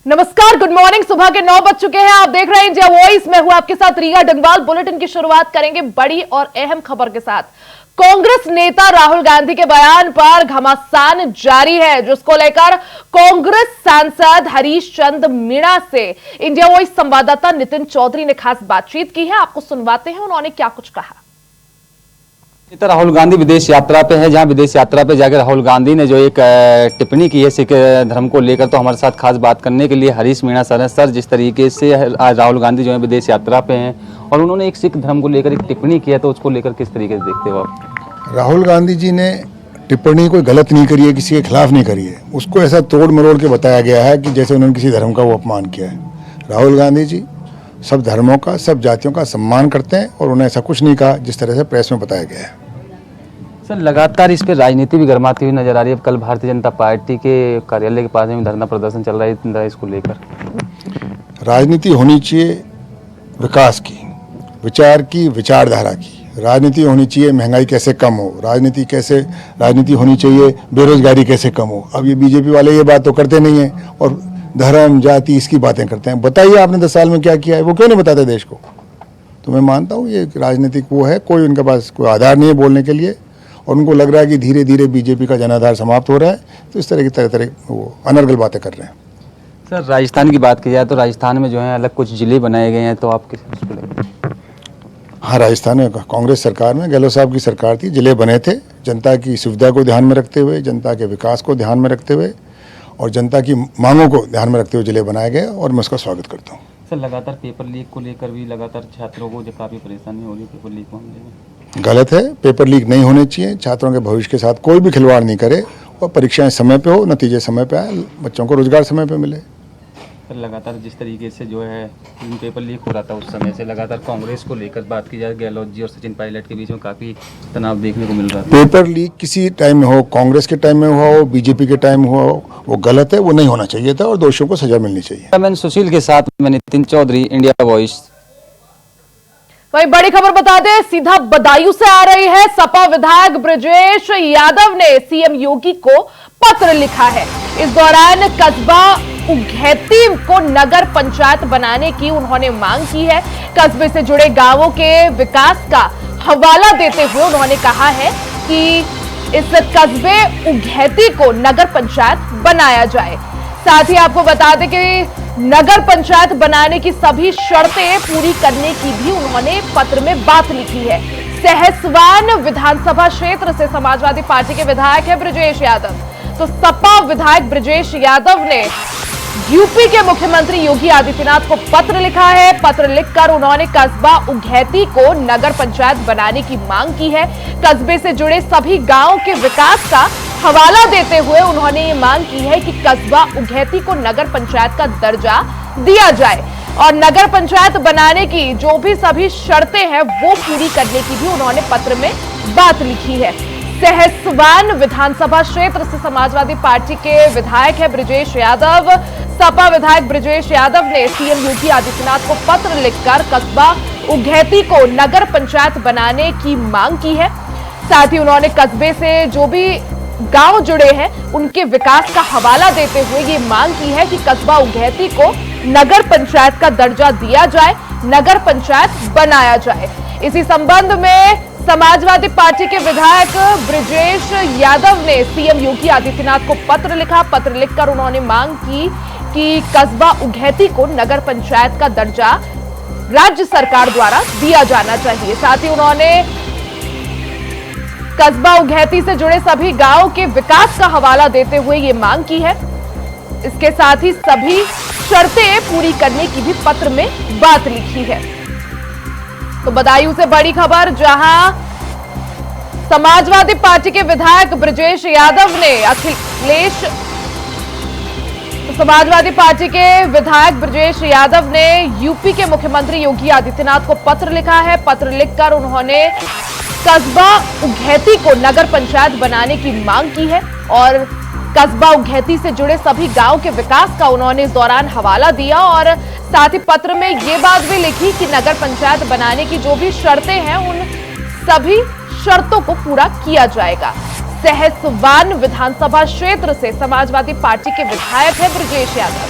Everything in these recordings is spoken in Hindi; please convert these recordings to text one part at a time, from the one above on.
नमस्कार, गुड मॉर्निंग। सुबह के 9 बज चुके हैं। आप देख रहे हैं इंडिया वॉइस। मैं हूं आपके साथ रिया डंगवाल। बुलेटिन की शुरुआत करेंगे बड़ी और अहम खबर के साथ। कांग्रेस नेता राहुल गांधी के बयान पर घमासान जारी है, जिसको लेकर कांग्रेस सांसद हरीश चंद्र मीणा से इंडिया वॉइस संवाददाता नितिन चौधरी ने खास बातचीत की है। आपको सुनवाते हैं उन्होंने क्या कुछ कहा। नेता राहुल गांधी विदेश यात्रा पे है, जहां विदेश यात्रा पे जाकर राहुल गांधी ने जो एक टिप्पणी की है सिख धर्म को लेकर, तो हमारे साथ खास बात करने के लिए हरीश मीणा सर हैं। सर, जिस तरीके से आज राहुल गांधी जो है विदेश यात्रा पे हैं और उन्होंने एक सिख धर्म को लेकर एक टिप्पणी की है, तो उसको लेकर किस तरीके से देखते हो आप? राहुल गांधी जी ने टिप्पणी कोई गलत नहीं करी है, किसी के खिलाफ नहीं करी है। उसको ऐसा तोड़ मरोड़ के बताया गया है कि जैसे उन्होंने किसी धर्म का वो अपमान किया है। राहुल गांधी जी सब धर्मों का, सब जातियों का सम्मान करते हैं और उन्हें ऐसा कुछ नहीं कहा जिस तरह से प्रेस में बताया गया है। सर, लगातार इस पे राजनीति भी गर्माती हुई नजर आ रही है। कल भारतीय जनता पार्टी के कार्यालय के पास में धरना प्रदर्शन चल रहा है इसको लेकर। राजनीति होनी चाहिए विकास की, विचार की, विचारधारा की। राजनीति होनी चाहिए महंगाई कैसे कम हो, राजनीति होनी चाहिए बेरोजगारी कैसे कम हो। अब ये बीजेपी वाले ये बात तो करते नहीं है और धर्म जाति इसकी बातें करते हैं। बताइए आपने 10 साल में क्या किया है, वो क्यों नहीं बताते देश को? तो मैं मानता हूँ ये राजनीतिक वो है, कोई उनके पास कोई आधार नहीं है बोलने के लिए और उनको लग रहा है कि धीरे धीरे बीजेपी का जनाधार समाप्त हो रहा है, तो इस तरह की तरह वो अनर्गल बातें कर रहे हैं। सर, राजस्थान की बात की जाए तो राजस्थान में जो है अलग कुछ जिले बनाए गए हैं, तो आप किस उसको लेकर? हाँ, राजस्थान में कांग्रेस सरकार में गहलोत साहब की सरकार थी, जिले बने थे। जनता की सुविधा को ध्यान में रखते हुए, जनता के विकास को ध्यान में रखते हुए और जनता की मांगों को ध्यान में रखते हुए जिले बनाए गए और मैं उसका स्वागत करता हूँ। सर, लगातार पेपर लीक को लेकर भी लगातार छात्रों को जो काफ़ी परेशानी हो रही है पेपर लीक मामले में। गलत है, पेपर लीक नहीं होने चाहिए। छात्रों के भविष्य के साथ कोई भी खिलवाड़ नहीं करे और परीक्षाएं समय पे हो, नतीजे समय पे आए, बच्चों को रोजगार समय पे मिले। सर, लगातार जिस तरीके से जो है पेपर लीक हो रहा था उस समय से लगातार कांग्रेस को लेकर बात की जाए, गहलोत जी और सचिन पायलट के बीच में काफ़ी तनाव देखने को मिल रहा था। पेपर लीक किसी टाइम में हो, कांग्रेस के टाइम में हुआ हो, बीजेपी के टाइम हुआ हो, वो गलत है, वो नहीं होना चाहिए था और दोषियों को सजा मिलनी चाहिए। मैं सुशील के साथ मैं नितिन चौधरी, इंडिया वॉइस। वही बड़ी खबर बता दें, सीधा बदायूं से आ रही है। सपा विधायक ब्रजेश यादव ने सीएम योगी को पत्र लिखा है। इस दौरान कस्बा उघैती को नगर पंचायत बनाने की उन्होंने मांग की है। कस्बे से जुड़े गांवों के विकास का हवाला देते हुए उन्होंने कहा है कि इस कस्बे उघैती को नगर पंचायत बनाया जाए। साथ ही आपको बता दें कि नगर पंचायत बनाने की सभी शर्तें पूरी करने की भी उन्होंने पत्र में बात लिखी है। सहसवान विधानसभा क्षेत्र से समाजवादी पार्टी के विधायक है ब्रजेश यादव। तो सपा विधायक ब्रजेश यादव ने यूपी के मुख्यमंत्री योगी आदित्यनाथ को पत्र लिखा है। पत्र लिखकर उन्होंने कस्बा उघैती को नगर पंचायत बनाने की मांग की है। कस्बे से जुड़े सभी गांवों के विकास का हवाला देते हुए उन्होंने ये मांग की है कि कस्बा उघैती को नगर पंचायत का दर्जा दिया जाए और नगर पंचायत बनाने की जो भी सभी शर्तें हैं वो पूरी करने की भी उन्होंने पत्र में बात लिखी है। सहसवान विधानसभा क्षेत्र से समाजवादी पार्टी के विधायक है ब्रजेश यादव। सपा विधायक ब्रजेश यादव ने सीएम योगी आदित्यनाथ को पत्र लिखकर कस्बा उघैती को नगर पंचायत बनाने की मांग की है। साथ ही उन्होंने कस्बे से जो भी गांव जुड़े हैं उनके विकास का हवाला देते हुए ये मांग की है कि कस्बा उघैती को नगर पंचायत का दर्जा दिया जाए, नगर पंचायत बनाया जाए। इसी संबंध में समाजवादी पार्टी के विधायक ब्रजेश यादव ने सीएम योगी आदित्यनाथ को पत्र लिखा। पत्र लिखकर उन्होंने मांग की कि कस्बा उघैती को नगर पंचायत का दर्जा राज्य सरकार द्वारा दिया जाना चाहिए। साथ ही उन्होंने कस्बा उघैती से जुड़े सभी गांवों के विकास का हवाला देते हुए ये मांग की है। इसके साथ ही सभी शर्तें पूरी करने की भी पत्र में बात लिखी है। तो बदायूं से बड़ी खबर, जहां समाजवादी पार्टी के विधायक ब्रजेश यादव ने समाजवादी पार्टी के विधायक ब्रजेश यादव ने यूपी के मुख्यमंत्री योगी आदित्यनाथ को पत्र लिखा है। पत्र लिखकर उन्होंने कस्बा उघैती को नगर पंचायत बनाने की मांग की है और कस्बा उघैती से जुड़े सभी गांव के विकास का उन्होंने इस दौरान हवाला दिया और साथ ही पत्र में ये बात भी लिखी कि नगर पंचायत बनाने की जो भी शर्तें हैं उन सभी शर्तों को पूरा किया जाएगा। सहसवान विधानसभा क्षेत्र से समाजवादी पार्टी के विधायक है ब्रजेश यादव।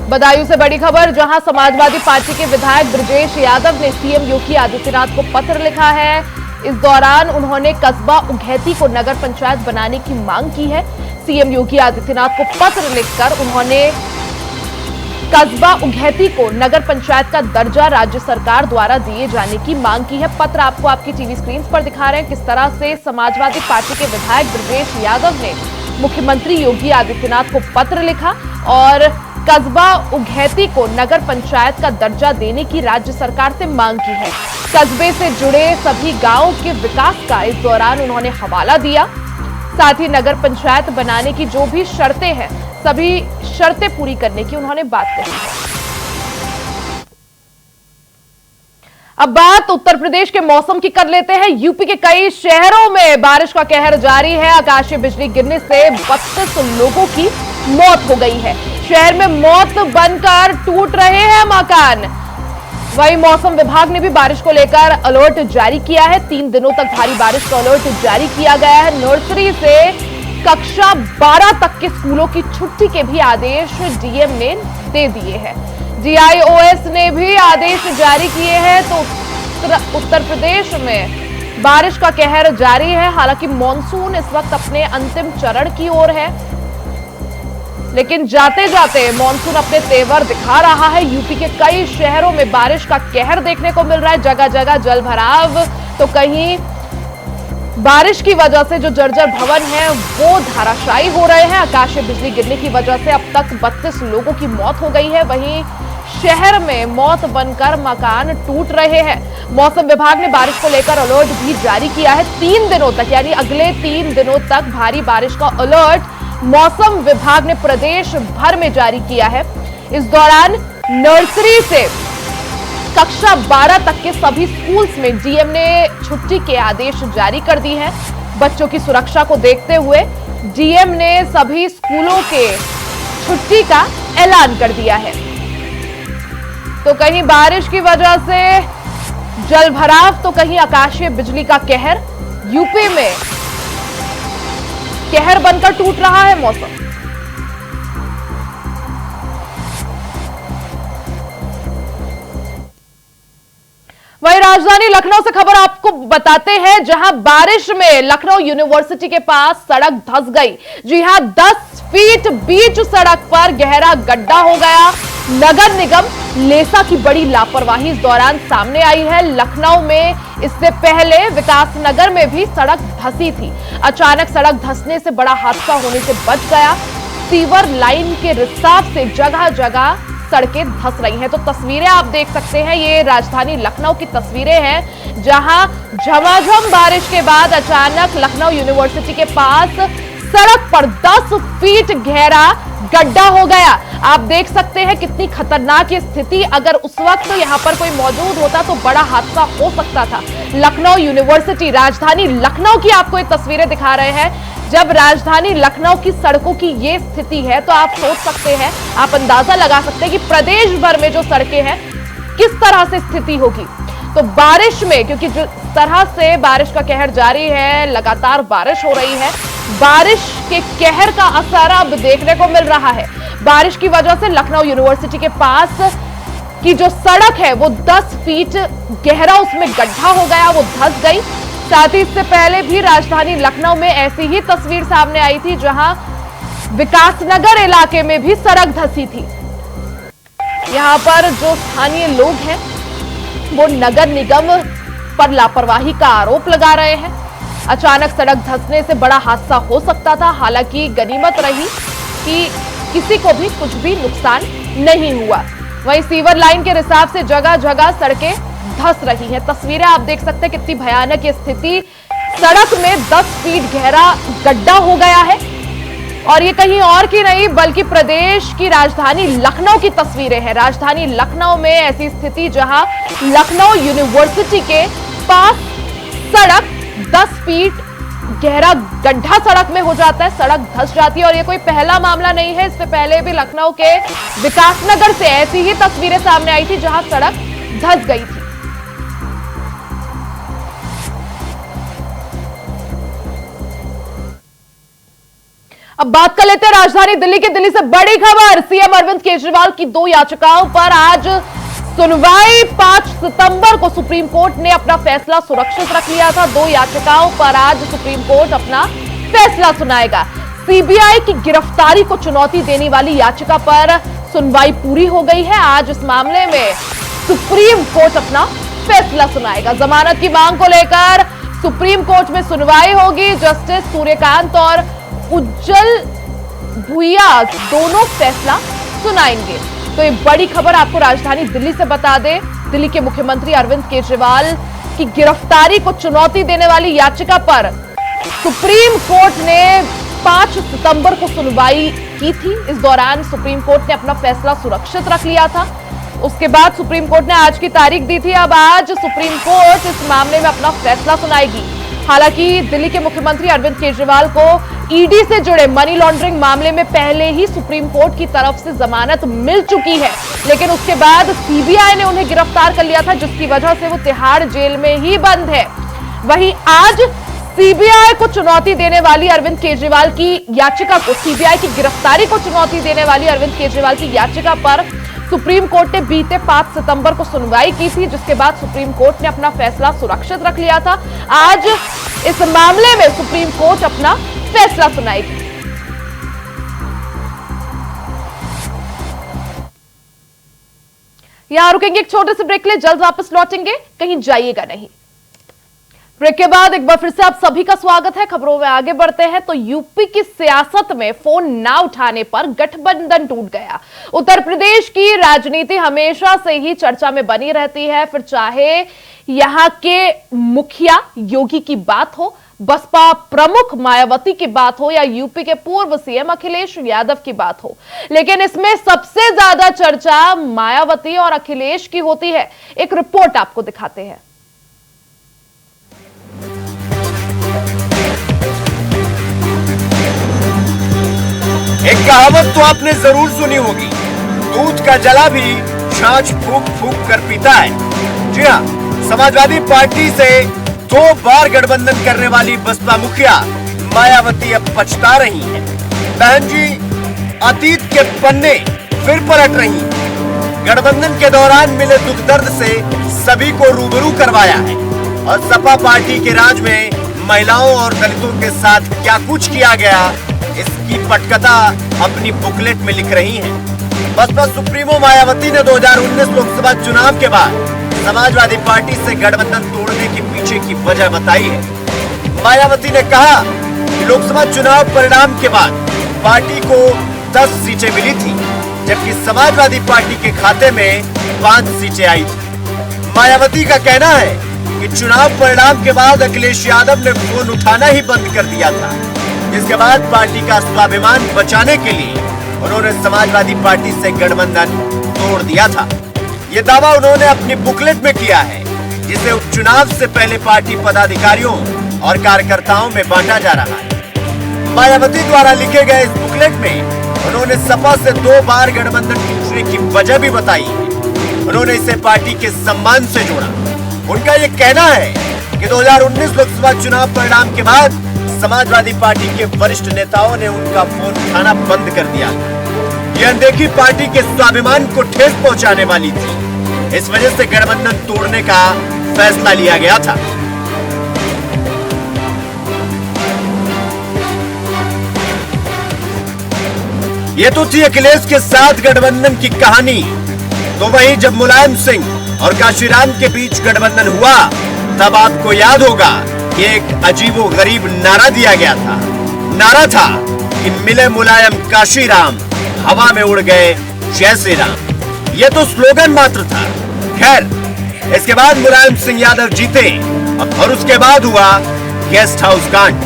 बदायूं से बड़ी खबर, जहां समाजवादी पार्टी के विधायक ब्रजेश यादव ने सीएम योगी आदित्यनाथ को पत्र लिखा है। इस दौरान उन्होंने कस्बा उघैती को नगर पंचायत बनाने की मांग की है। सीएम योगी आदित्यनाथ को पत्र लिखकर उन्होंने कस्बा उघैती को नगर पंचायत का दर्जा राज्य सरकार द्वारा दिए जाने की मांग की है। पत्र आपको आपकी टीवी स्क्रीन पर दिखा रहे हैं किस तरह से समाजवादी पार्टी के विधायक ब्रजेश यादव ने मुख्यमंत्री योगी आदित्यनाथ को पत्र लिखा और कस्बा उघैती को नगर पंचायत का दर्जा देने की राज्य सरकार से मांग की है। कस्बे से जुड़े सभी गांवों के विकास का इस दौरान उन्होंने हवाला दिया। साथ ही नगर पंचायत बनाने की जो भी शर्तें हैं, सभी शर्तें पूरी करने की उन्होंने बात कही है। अब बात उत्तर प्रदेश के मौसम की कर लेते हैं। यूपी के कई शहरों में बारिश का कहर जारी है। आकाशीय बिजली गिरने से 32 लोगों की मौत हो गई है। शहर में मौत बनकर टूट रहे हैं मकान। वहीं मौसम विभाग ने भी बारिश को लेकर अलर्ट जारी किया है। 3 दिनों तक भारी बारिश का अलर्ट जारी किया गया है। नर्सरी से कक्षा 12 तक के स्कूलों की छुट्टी के भी आदेश डीएम ने दे दिए हैं। जीआईओएस ने भी आदेश जारी किए हैं। तो उत्तर प्रदेश में बारिश का कहर जारी है। हालांकि मॉनसून इस वक्त अपने अंतिम चरण की ओर है, लेकिन जाते जाते मॉनसून अपने तेवर दिखा रहा है। यूपी के कई शहरों में बारिश का कहर देखने को मिल रहा है। जगह जगह जल भराव, तो कहीं बारिश की वजह से जो जर्जर भवन है वो धराशायी हो रहे हैं। आकाशीय बिजली गिरने की वजह से अब तक 32 लोगों की मौत हो गई है। वहीं शहर में मौत बनकर मकान टूट रहे हैं। मौसम विभाग ने बारिश को लेकर अलर्ट भी जारी किया है। 3 दिनों तक यानी अगले 3 दिनों तक भारी बारिश का अलर्ट मौसम विभाग ने प्रदेश भर में जारी किया है। इस दौरान नर्सरी से कक्षा 12 तक के सभी स्कूल्स में डीएम ने छुट्टी के आदेश जारी कर दी है। बच्चों की सुरक्षा को देखते हुए डीएम ने सभी स्कूलों के छुट्टी का ऐलान कर दिया है। तो कहीं बारिश की वजह से जल भराव, तो कहीं आकाशीय बिजली का कहर। यूपी में कहर बनकर टूट रहा है मौसम। वहीं राजधानी लखनऊ से खबर आपको बताते हैं, जहां बारिश में लखनऊ यूनिवर्सिटी के पास सड़क धंस गई। जी हां, 10 फीट बीच सड़क पर गहरा गड्ढा हो गया। नगर निगम लेसा की बड़ी लापरवाही इस दौरान सामने आई है। लखनऊ में इससे पहले विकास नगर में भी सड़क धंसी थी। अचानक सड़क धंसने से बड़ा हादसा होने से बच गया। सीवर लाइन के रिसाव से जगह जगह सड़कें धंस रही हैं। तो तस्वीरें आप देख सकते हैं, ये राजधानी लखनऊ की तस्वीरें हैं, जहां झमाझम बारिश के बाद अचानक लखनऊ यूनिवर्सिटी के पास सड़क पर 10 फीट गहरा गड्ढा हो गया। आप देख सकते हैं कितनी खतरनाक ये स्थिति। अगर उस वक्त यहां पर कोई मौजूद होता तो बड़ा हादसा हो सकता था। लखनऊ यूनिवर्सिटी, राजधानी लखनऊ की आपको ये तस्वीरें दिखा रहे हैं। जब राजधानी लखनऊ की सड़कों की ये स्थिति है तो आप सोच सकते हैं, आप अंदाजा लगा सकते हैं कि प्रदेश भर में जो सड़कें हैं किस तरह से स्थिति होगी। तो बारिश में, क्योंकि जिस तरह से बारिश का कहर जारी है, लगातार बारिश हो रही है, बारिश के कहर का असर अब देखने को मिल रहा है। बारिश की वजह से लखनऊ यूनिवर्सिटी के पास की जो सड़क है वो 10 फीट गहरा उसमें गड्ढा हो गया, वो धंस गई। साथ ही इससे पहले भी राजधानी लखनऊ में ऐसी ही तस्वीर सामने आई थी, जहां विकासनगर इलाके में भी सड़क धंसी थी। यहां पर जो स्थानीय लोग हैं वो नगर निगम पर लापरवाही का आरोप लगा रहे हैं। अचानक सड़क धंसने से बड़ा हादसा हो सकता था। हालांकि गनीमत रही कि किसी को भी कुछ भी नुकसान नहीं हुआ। वहीं सीवर लाइन के रिसाव से जगह जगह सड़कें धंस रही हैं। तस्वीरें आप देख सकते हैं कितनी भयानक ये स्थिति। सड़क में 10 फीट गहरा गड्ढा हो गया है और ये कहीं और की नहीं बल्कि प्रदेश की राजधानी लखनऊ की तस्वीरें हैं। राजधानी लखनऊ में ऐसी स्थिति जहां लखनऊ यूनिवर्सिटी के पास सड़क 10 फीट गहरा गड्ढा सड़क में हो जाता है, सड़क धंस जाती है। और ये कोई पहला मामला नहीं है, इससे पहले भी लखनऊ के विकासनगर से ऐसी ही तस्वीरें सामने आई थी जहां सड़क धंस गई थी। अब बात कर लेते हैं राजधानी दिल्ली की। दिल्ली से बड़ी खबर, सीएम अरविंद केजरीवाल की 2 याचिकाओं पर आज सुनवाई। 5 सितंबर को सुप्रीम कोर्ट ने अपना फैसला सुरक्षित रख लिया था। 2 याचिकाओं पर आज सुप्रीम कोर्ट अपना फैसला सुनाएगा। सीबीआई की गिरफ्तारी को चुनौती देने वाली याचिका पर सुनवाई पूरी हो गई है। आज इस मामले में सुप्रीम कोर्ट अपना फैसला सुनाएगा। जमानत की मांग को लेकर सुप्रीम कोर्ट में सुनवाई होगी। जस्टिस सूर्यकांत और उज्जवल भुइया दोनों फैसला सुनाएंगे। तो ये बड़ी खबर आपको राजधानी दिल्ली से बता दें, दिल्ली के मुख्यमंत्री अरविंद केजरीवाल की गिरफ्तारी को चुनौती देने वाली याचिका पर सुप्रीम कोर्ट ने 5 सितंबर को सुनवाई की थी। इस दौरान सुप्रीम कोर्ट ने अपना फैसला सुरक्षित रख लिया था। उसके बाद सुप्रीम कोर्ट ने आज की तारीख दी थी। अब आज सुप्रीम कोर्ट इस मामले में अपना फैसला सुनाएगी। हालांकि दिल्ली के मुख्यमंत्री अरविंद केजरीवाल को ईडी से जुड़े मनी लॉन्ड्रिंग मामले में पहले ही सुप्रीम कोर्ट की तरफ से जमानत मिल चुकी है, लेकिन उसके बाद सीबीआई ने उन्हें गिरफ्तार कर लिया था, जिसकी वजह से वो तिहाड़ जेल में ही बंद है। वहीं आज सीबीआई को चुनौती देने वाली अरविंद केजरीवाल की याचिका को, सीबीआई की गिरफ्तारी को चुनौती देने वाली अरविंद केजरीवाल की याचिका पर सुप्रीम कोर्ट ने बीते 5 सितंबर को सुनवाई की थी, जिसके बाद सुप्रीम कोर्ट ने अपना फैसला सुरक्षित रख लिया था। आज इस मामले में सुप्रीम कोर्ट अपना फैसला सुनाएगी। यहां रुकेंगे एक छोटे से ब्रेक के लिए, जल्द वापस लौटेंगे, कहीं जाइएगा नहीं। ब्रेक के बाद एक बार फिर से आप सभी का स्वागत है। खबरों में आगे बढ़ते हैं तो यूपी की सियासत में फोन ना उठाने पर गठबंधन टूट गया। उत्तर प्रदेश की राजनीति हमेशा से ही चर्चा में बनी रहती है, फिर चाहे यहां के मुखिया योगी की बात हो, बसपा प्रमुख मायावती की बात हो या यूपी के पूर्व सीएम अखिलेश यादव की बात हो, लेकिन इसमें सबसे ज्यादा चर्चा मायावती और अखिलेश की होती है। एक रिपोर्ट आपको दिखाते हैं। एक कहावत तो आपने जरूर सुनी होगी, दूध का जला भी छाछ फूंक फूंक कर पीता है। जी हाँ, समाजवादी पार्टी से 2 बार गठबंधन करने वाली बसपा मुखिया मायावती अब पछता रही हैं। बहन जी अतीत के पन्ने फिर पलट रही हैं। गठबंधन के दौरान मिले दुख दर्द से सभी को रूबरू करवाया है और सपा पार्टी के राज में महिलाओं और दलितों के साथ क्या कुछ किया गया, इसकी पटकथा अपनी बुकलेट में लिख रही हैं। बसपा सुप्रीमो मायावती ने 2019 लोकसभा चुनाव के बाद समाजवादी पार्टी से गठबंधन तोड़ने के पीछे की वजह बताई है। मायावती ने कहा कि लोकसभा चुनाव परिणाम के बाद पार्टी को 10 सीटें मिली थी, जबकि समाजवादी पार्टी के खाते में 5 सीटें आई थी। मायावती का कहना है कि चुनाव परिणाम के बाद अखिलेश यादव ने फोन उठाना ही बंद कर दिया था, जिसके बाद पार्टी का स्वाभिमान बचाने के लिए उन्होंने समाजवादी पार्टी से गठबंधन तोड़ दिया था। ये दावा उन्होंने अपनी बुकलेट में किया है, जिसे उपचुनाव से पहले पार्टी पदाधिकारियों और कार्यकर्ताओं में बांटा जा रहा है। मायावती द्वारा लिखे गए इस बुकलेट में उन्होंने सपा से 2 बार गठबंधन टूटने की वजह भी बताई है। उन्होंने इसे पार्टी के सम्मान से जोड़ा। उनका ये कहना है कि 2019 लोकसभा चुनाव परिणाम के बाद समाजवादी पार्टी के वरिष्ठ नेताओं ने उनका फोन उठाना बंद कर दिया। यह अनदेखी पार्टी के स्वाभिमान को ठेस पहुंचाने वाली थी। इस वजह से गठबंधन तोड़ने का फैसला लिया गया था। ये तो थी अखिलेश के साथ गठबंधन की कहानी। तो वहीं जब मुलायम सिंह और काशीराम के बीच गठबंधन हुआ, तब आपको याद होगा कि एक अजीबोगरीब नारा दिया गया था। नारा था कि मिले मुलायम काशीराम, हवा में उड़ गए जय श्री राम। ये तो स्लोगन मात्र था। खैर, इसके बाद मुलायम सिंह यादव जीते और उसके बाद हुआ गेस्ट हाउस कांड।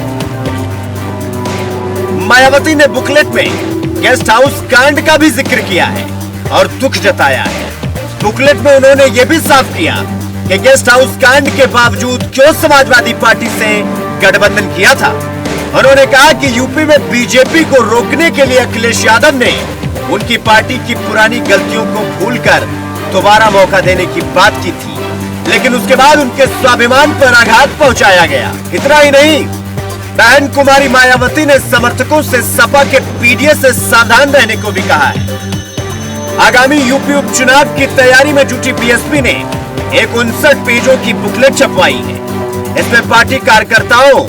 मायावती ने बुकलेट में गेस्ट हाउस कांड का भी जिक्र किया है और दुख जताया है। बुकलेट में उन्होंने ये भी साफ किया कि गेस्ट हाउस कांड के बावजूद क्यों समाजवादी पार्टी से गठबंधन किया था। उन्होंने कहा कि यूपी में बीजेपी को रोकने के लिए अखिलेश यादव ने उनकी पार्टी की पुरानी गलतियों को भूलकर दोबारा मौका देने की बात की थी, लेकिन उसके बाद उनके स्वाभिमान पर आघात पहुंचाया गया। इतना ही नहीं, बहन कुमारी मायावती ने समर्थकों से सपा के पीडीए से सावधान रहने को भी कहा है। आगामी यूपी उपचुनाव की तैयारी में जुटी बीएसपी ने एक 59 पेजों की बुकलेट छपवाई है। इसमें पार्टी कार्यकर्ताओं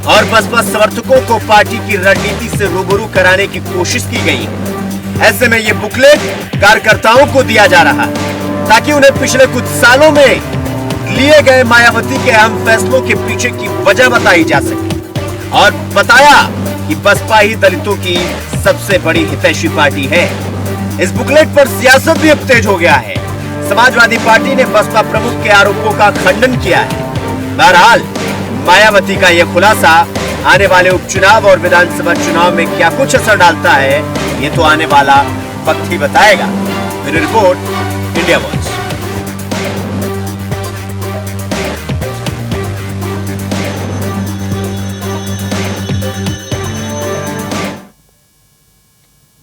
और बसपा समर्थकों को पार्टी की रणनीति से रूबरू कराने की कोशिश की गई है। ऐसे में ये बुकलेट कार्यकर्ताओं को दिया जा रहा है ताकि उन्हें पिछले कुछ सालों में लिए गए मायावती के अहम फैसलों के पीछे की वजह बताई जा सके और बताया कि बसपा ही दलितों की सबसे बड़ी हितैषी पार्टी है। इस बुकलेट पर सियासत भी अब तेज हो गया है। समाजवादी पार्टी ने बसपा प्रमुख के आरोपों का खंडन किया है। बहरहाल मायावती का यह खुलासा आने वाले उपचुनाव और विधानसभा चुनाव में क्या कुछ असर डालता है, ये तो आने वाला वक्त ही बताएगा। Bureau report, India voice.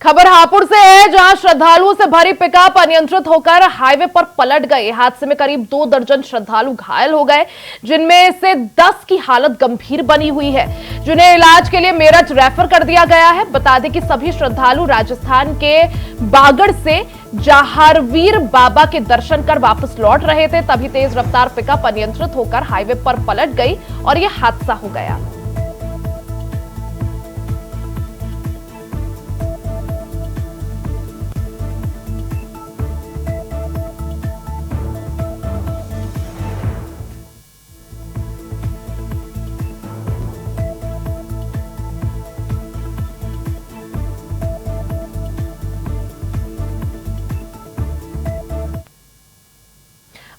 खबर हापुड़ से है, जहां श्रद्धालुओं से भरी पिकअप अनियंत्रित होकर हाईवे पर पलट गई। हादसे में करीब 2 दर्जन श्रद्धालु घायल हो गए, जिनमें से 10 की हालत गंभीर बनी हुई है, जिन्हें इलाज के लिए मेरठ रेफर कर दिया गया है। बता दें कि सभी श्रद्धालु राजस्थान के बागड़ से जहारवीर बाबा के दर्शन कर वापस लौट रहे थे, तभी तेज रफ्तार पिकअप अनियंत्रित होकर हाईवे पर पलट गई और यह हादसा हो गया।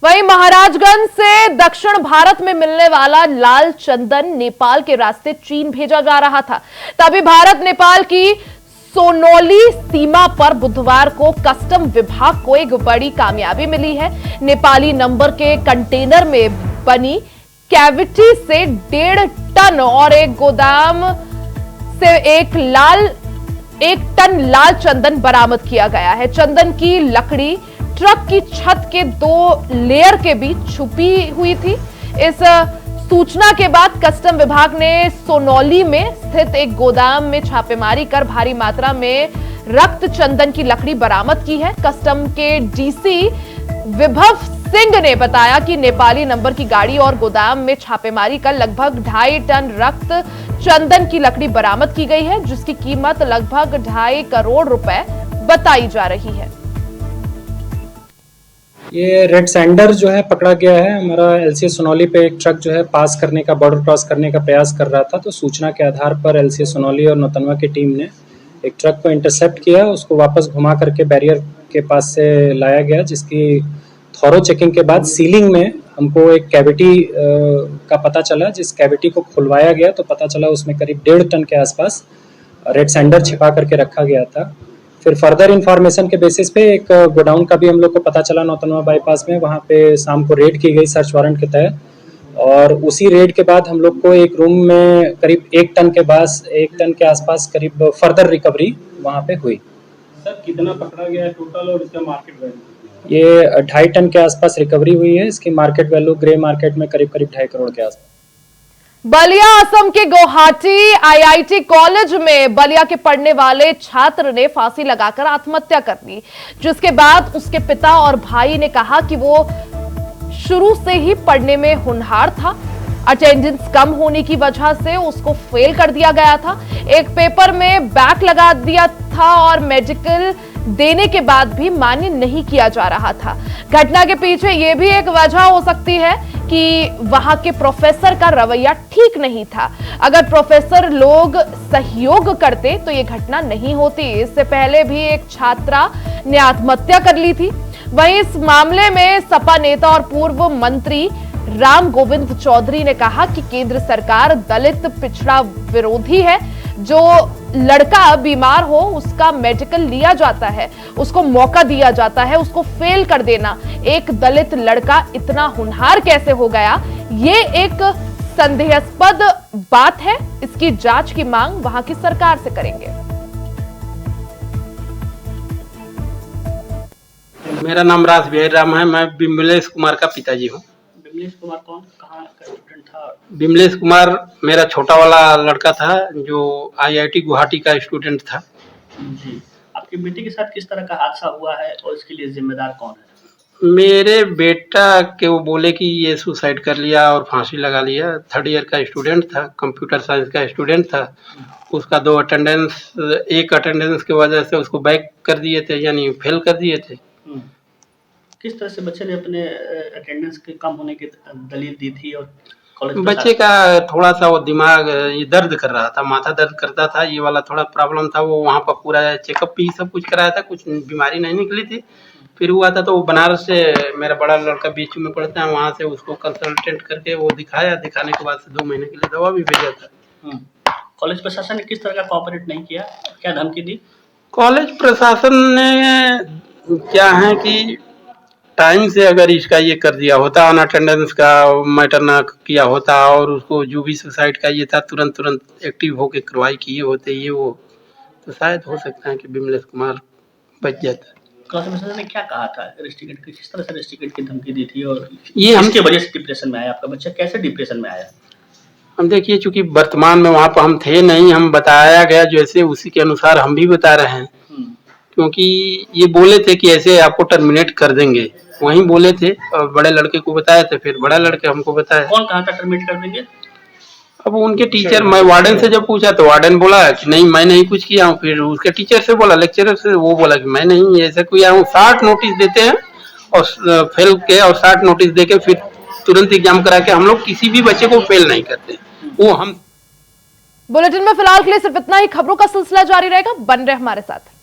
वहीं महाराजगंज से दक्षिण भारत में मिलने वाला लाल चंदन नेपाल के रास्ते चीन भेजा जा रहा था। तभी भारत नेपाल की सोनौली सीमा पर बुधवार को कस्टम विभाग को एक बड़ी कामयाबी मिली है। नेपाली नंबर के कंटेनर में बनी कैविटी से 1.5 टन और एक गोदाम से 1 टन लाल चंदन बरामद किया गया है। चंदन की लकड़ी ट्रक की छत के 2 लेयर के बीच छुपी हुई थी। इस सूचना के बाद कस्टम विभाग ने सोनौली में स्थित एक गोदाम में छापेमारी कर भारी मात्रा में रक्त चंदन की लकड़ी बरामद की है। कस्टम के डीसी विभव सिंह ने बताया कि नेपाली नंबर की गाड़ी और गोदाम में छापेमारी कर लगभग 2.5 टन रक्त चंदन की लकड़ी बरामद की गई है, जिसकी कीमत लगभग 2.5 करोड़ रुपए बताई जा रही है। ये रेड सैंडर जो है पकड़ा गया है। हमारा एलसीए सोनौली पे एक ट्रक जो है पास करने का, बॉर्डर क्रॉस करने का प्रयास कर रहा था, तो सूचना के आधार पर एलसीए सोनौली और नौतनवा की टीम ने एक ट्रक को इंटरसेप्ट किया, उसको वापस घुमा करके बैरियर के पास से लाया गया, जिसकी थॉरो चेकिंग के बाद सीलिंग में हमको एक कैविटी का पता चला। जिस कैविटी को खुलवाया गया तो पता चला उसमें करीब 1.5 टन के आसपास रेड सैंडर छिपा करके रखा गया था। फिर फर्दर इंफॉर्मेशन के बेसिस पे एक गोडाउन का भी हम लोग को पता चला नौतनवा बाईपास में, वहाँ पे शाम को रेड की गई सर्च वारंट के तहत, और उसी रेड के बाद हम लोग को एक रूम में करीब 1 टन के आसपास करीब फर्दर रिकवरी वहाँ पे हुई। सर कितना पकड़ा गया है टोटल और इसका मार्केट वैल्यू? ये 2.5 टन के आसपास रिकवरी हुई है। इसकी मार्केट वैल्यू ग्रे मार्केट में करीब 2.5 करोड़ के आसपास। बलिया असम के गुवाहाटी आईआईटी कॉलेज में बलिया के पढ़ने वाले छात्र ने फांसी लगाकर आत्महत्या कर ली, जिसके बाद उसके पिता और भाई ने कहा कि वो शुरू से ही पढ़ने में होनहार था। अटेंडेंस कम होने की वजह से उसको फेल कर दिया गया था। एक पेपर में बैक लगा दिया था और मेडिकल देने के बाद भी मान्य नहीं किया जा रहा था। घटना के पीछे यह भी एक वजह हो सकती है कि वहां के प्रोफेसर का रवैया ठीक नहीं था। अगर प्रोफेसर लोग सहयोग करते तो यह घटना नहीं होती। इससे पहले भी एक छात्रा ने आत्महत्या कर ली थी। वहीं इस मामले में सपा नेता और पूर्व मंत्री राम गोविंद चौधरी ने कहा कि केंद्र सरकार दलित पिछड़ा विरोधी है। जो लड़का बीमार हो उसका मेडिकल लिया जाता है, उसको मौका दिया जाता है, उसको फेल कर देना। एक दलित लड़का इतना होनहार कैसे हो गया, ये एक संदेहास्पद बात है। इसकी जांच की मांग वहां की सरकार से करेंगे। मेरा नाम रास बिहारी राम है, मैं बिमलेश कुमार का पिताजी हूँ। विमलेश कुमार कौन कहाँ का स्टूडेंट था? विमलेश कुमार मेरा छोटा वाला लड़का था जो IIT गुवाहाटी का स्टूडेंट था। जी, आपके बेटे के साथ किस तरह का हादसा हुआ है और इसके लिए जिम्मेदार कौन है? मेरे बेटा के वो बोले कि ये सुसाइड कर लिया और फांसी लगा लिया। 3rd ईयर का स्टूडेंट था, कंप्यूटर साइंस का स्टूडेंट था। उसका एक अटेंडेंस की वजह से उसको बैक कर दिए थे, यानी फेल कर दिए थे। किस तरह से बच्चे ने अपने अटेंडेंस के कम होने की दलील दी थी और कॉलेज बच्चे का थोड़ा सा वो दिमाग ये दर्द कर रहा था, माथा दर्द करता था, ये वाला थोड़ा प्रॉब्लम था। वो वहाँ पर पूरा चेकअप भी सब कुछ कराया था, कुछ बीमारी नहीं निकली थी। फिर हुआ था तो वो बनारस से, मेरा बड़ा लड़का BHU में पढ़ता है, वहाँ से उसको कंसल्टेंट करके वो दिखाया। दिखाने के बाद से 2 महीने के लिए दवा भी भेजा था। कॉलेज प्रशासन ने किस तरह का कोऑपरेट नहीं किया, क्या धमकी दी? कॉलेज प्रशासन ने क्या है कि टाइम से अगर इसका ये कर दिया होता, अन अटेंडेंस का मैटर ना किया होता और उसको जो भी सुसाइड का ये था तुरंत एक्टिव होकर कार्रवाई किए होते ये वो, तो शायद हो सकता है कि विमलेश कुमार बच जाता। कॉलेज प्रशासन ने क्या कहा था? रेस्टिकेट की किस तरह से रेस्टिकेट की धमकी दी थी और ये इसकी वजह से डिप्रेशन में आया आपका बच्चा? कैसे डिप्रेशन में आया? हम देखिए, चूंकि वर्तमान में वहाँ पर हम थे नहीं, हम बताया गया जैसे उसी के अनुसार हम भी बता रहे हैं। क्योंकि ये बोले थे कि ऐसे आपको टर्मिनेट कर देंगे, वहीं बोले थे और बड़े लड़के को बताए थे, फिर बड़ा लड़के हमको बताया। कौन कहा था टर्मिनेट कर देंगे? अब उनके टीचर, मैं वार्डन से जब पूछा तो वार्डन बोला कि नहीं मैं नहीं कुछ किया हूँ। फिर उसके टीचर से बोला, लेक्चरर से, वो बोला कि मैं नहीं ऐसा किया हूँ। 60 नोटिस देते हैं और फेल के, और 60 नोटिस देके फिर तुरंत एग्जाम करा के हम लोग किसी भी बच्चे को फेल नहीं करते। वो हम बुलेटिन में फिलहाल के लिए सिर्फ इतना ही। खबरों का सिलसिला जारी रहेगा, बन रहे हमारे साथ।